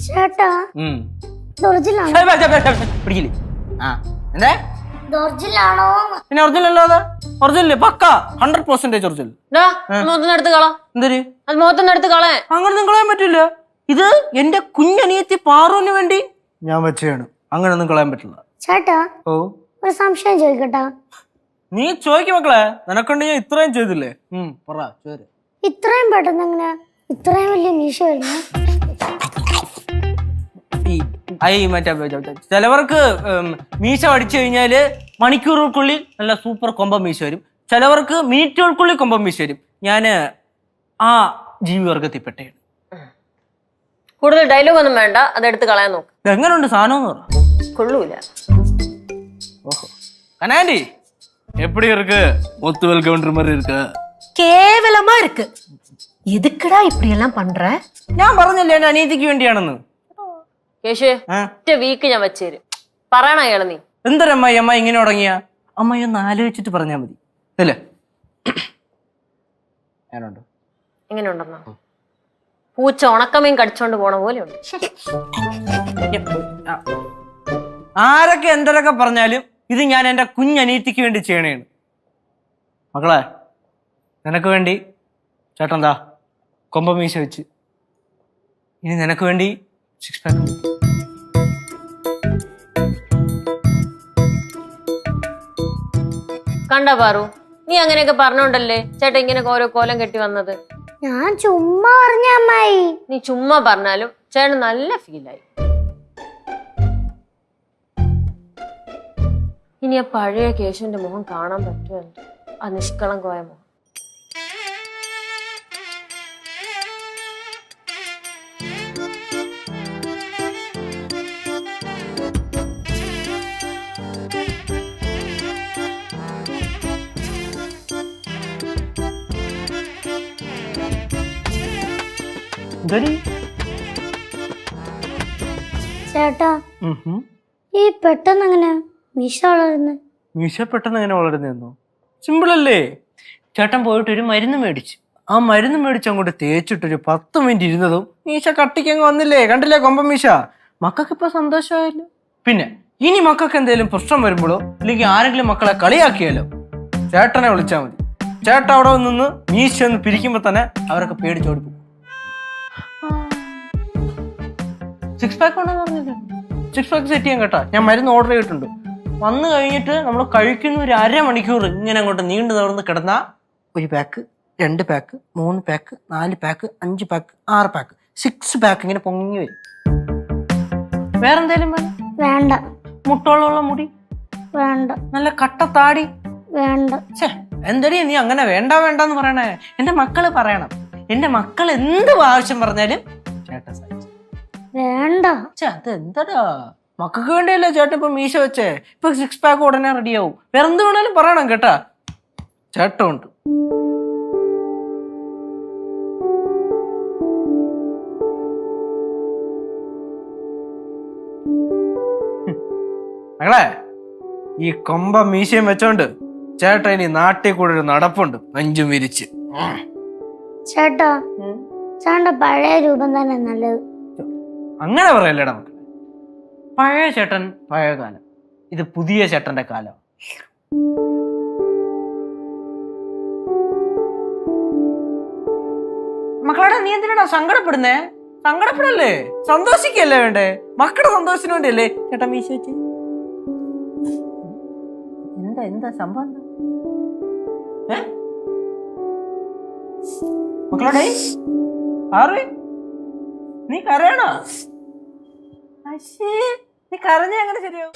ചേട്ടാ പിടിക്കില്ലേ എന്തേ ഒറിജിനലാണോ? പിന്നെ ഒറിജിനൽ അല്ലാതെ ഒറിജിനൽ പക്ക 100% ഒറിജിനൽ. എന്തൊരു അങ്ങനെ ഒന്നും കളയാൻ പറ്റില്ല. ഇത് എന്റെ കുഞ്ഞനിയത്തി പാറുവിന് വേണ്ടി ഞാൻ വെച്ചാണ്. അങ്ങനെ ഒന്നും കളയാൻ പറ്റില്ല. ചേട്ടാ ഓ ഒരു സംശയം ചോദിക്കട്ടാ? നീ ചോദിക്ക മക്കളെ, നിനക്കൊണ്ട് ഞാൻ ഇത്രയും ചെയ്തില്ലേ. പറ ചോര്. ഇത്രയും പെട്ടെന്ന് എങ്ങനെ ഇത്രയും വലിയ മീശ വരുന്നു? ചിലവർക്ക് മീശ അടിച്ചു കഴിഞ്ഞാല് മണിക്കൂറുകൾക്കുള്ളിൽ നല്ല സൂപ്പർ കൊമ്പം മീശ വരും. ചിലവർക്ക് മിനിറ്റുകൾക്കുള്ളിൽ കൊമ്പം മീശ വരും. ഞാന് ആ ജീവിവർഗത്തിൽപ്പെട്ടയാണ്. കൂടുതൽ ഡയലോഗ് ഒന്നും വേണ്ട, അതെടുത്ത് കളയാൻ നോക്ക്. എങ്ങനെയുണ്ട് സാധനം എന്ന് പറ. കൊള്ളൂല. ഓഹോ കനാൻഡി எப்படி இருக்கு? ஒத்துவல் கவுண்டர் மாதிரி இருக்கு. கேவலமா இருக்கு. எதுக்குடா இப்படி எல்லாம் பண்ற? ഞാൻ പറഞ്ഞല്ലേ എന്റെ അനിയത്തിക്ക് വേണ്ടിയാണെന്ന്. കേശു ഒറ്റ വീക്ക് ഞാൻ വെച്ചേരും. പറയണ അയാള് നീ. എന്തരമ്മായി അമ്മ ഇങ്ങനെ തുടങ്ങിയ? അമ്മ ഒന്ന് ആലോചിച്ചിട്ട് പറഞ്ഞാൽ മതി അല്ലേ? ഞാനുണ്ടോ എങ്ങനെ ഉണ്ടെന്നോ? പൂച്ച ഉണക്കമീൻ കടിച്ചോണ്ട് പോണ പോലെ ഉണ്ട്. ആരൊക്കെ എന്തരൊക്കെ പറഞ്ഞാലും ഇത് ഞാൻ എന്റെ കുഞ്ഞനീത്തിക്ക് വേണ്ടി ചെയ്യണേണ്. മക്കളെ നിനക്ക് വേണ്ടി ചേട്ടൻ എന്താ കൊമ്പം മീശ വെച്ച്, ഇനി നിനക്ക് വേണ്ടി 6 പാക്ക്. കണ്ട പാറു, നീ അങ്ങനെയൊക്കെ പറഞ്ഞോണ്ടല്ലേ ചേട്ടൻ ഇങ്ങനെയൊക്കെ ഓരോ കോലം കെട്ടി വന്നത്. ഞാൻ ചുമ്മാ പറഞ്ഞ അമ്മായി. നീ ചുമ്മാ പറഞ്ഞാലും ചേട്ടൻ നല്ല ഫീലായി. ഇനി ആ പഴയ കേശുവിന്റെ മുഖം കാണാൻ പറ്റുമോ? ആ നിഷ്കളങ്കമായ മുഖം. ചേട്ടാ ഈ പെട്ടെന്ന് എങ്ങനെ മീശ വളരുന്നത്? മീശ പെട്ടെന്ന് എങ്ങനെ വളരുന്നോ? സിമ്പിൾ അല്ലേ. ചേട്ടൻ പോയിട്ട് ഒരു മരുന്ന് മേടിച്ചു. ആ മരുന്ന് മേടിച്ച് അങ്ങോട്ട് തേച്ചിട്ടൊരു 10 മിനിറ്റ് ഇരുന്നതും മീശ കട്ടിക്കങ്ങ് വന്നില്ലേ. കണ്ടില്ലേ കൊമ്പൻ മീശ? മക്കൾക്ക് ഇപ്പൊ സന്തോഷമായല്ലോ. പിന്നെ ഇനി മക്കൾക്ക് എന്തെങ്കിലും പ്രശ്നം വരുമ്പോഴോ അല്ലെങ്കിൽ ആരെങ്കിലും മക്കളെ കളിയാക്കിയാലോ ചേട്ടനെ വിളിച്ചാൽ മതി. ചേട്ടൻ അവിടെ നിന്ന് മീശ ഒന്ന് പിരിക്കുമ്പോ തന്നെ അവരൊക്കെ പേടിച്ചോടിപ്പോ. 6 പാക്ക് ഉണ്ടെന്ന് പറഞ്ഞില്ല. 6 പാക്ക് സെറ്റ് ചെയ്യാൻ കേട്ടാ. ഞാൻ മരുന്ന് ഓർഡർ ചെയ്തിട്ടുണ്ട്. വന്നു കഴിഞ്ഞിട്ട് നമ്മൾ കഴിക്കുന്ന ഒരു അരമണിക്കൂർ ഇങ്ങനെ അങ്ങോട്ട് നീണ്ടു നിവർന്ന് കിടന്ന 1 pack 2 pack 3 pack 4 pack 5 pack 6 pack 6 pack ഇങ്ങനെ പൊങ്ങി വരും. വേറെന്തേലും വേണ്ട. മുട്ടോളമുള്ള മുടി വേണ്ട. നല്ല കട്ട താടി വേണ്ട. എന്തടി നീ അങ്ങനെ വേണ്ട വേണ്ടെന്ന് പറയണേ? എന്റെ മക്കള് പറയണം. എന്റെ മക്കൾ എന്ത് ആവശ്യം പറഞ്ഞാലും ചേട്ടൻ സഹിച്ചു. വേണ്ട. അത് എന്താടാ മക്കൾക്ക് വേണ്ടിയല്ലേ ചേട്ടൻ ഇപ്പൊ മീശ വെച്ചേ. ഇപ്പൊ 6 പാക്ക് ഉടനെ റെഡിയാവും. വേറെ എന്ത് വേണേലും പറയണം കേട്ടാ. ചേട്ടൻ ഉണ്ട്. മകളെ ഈ കൊമ്പ മീശയും വെച്ചോണ്ട് ചേട്ടൻ ഇനി നാട്ടിൽ കൂടെ ഒരു നടപ്പുണ്ട് നെഞ്ചും വിരിച്ച്. ചേട്ടാ ചേട്ടന്റെ പഴയ രൂപം തന്നെ നല്ലത്. അങ്ങനെ പറയല്ലേടാ മക്കളെ. പഴയ ചേട്ടൻ പഴയ കാലം, ഇത് പുതിയ ചേട്ടന്റെ കാലം. മക്കളെ നീ എന്തിനാ സങ്കടപ്പെടുന്നേ? സങ്കടപ്പെടല്ലേ, സന്തോഷിക്കല്ലേ വേണ്ടേ? മക്കളുടെ സന്തോഷത്തിന് വേണ്ടിയല്ലേ ചേട്ടൻ മീശ വെച്ച്. എന്താ സംഭവം? മക്കളോടെ ആറ് നീ കരയണോ? നീ കരഞ്ഞ എങ്ങനെ ശരിയാവും?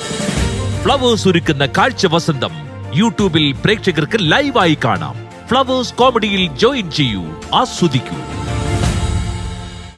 ഫ്ലവേഴ്സ് ഒരുക്കുന്ന കാഴ്ച വസന്തം യൂട്യൂബിൽ പ്രേക്ഷകർക്ക് ലൈവായി കാണാം. ഫ്ലവേഴ്സ് കോമഡിയിൽ ജോയിൻ ചെയ്യൂ, ആസ്വദിക്കൂ.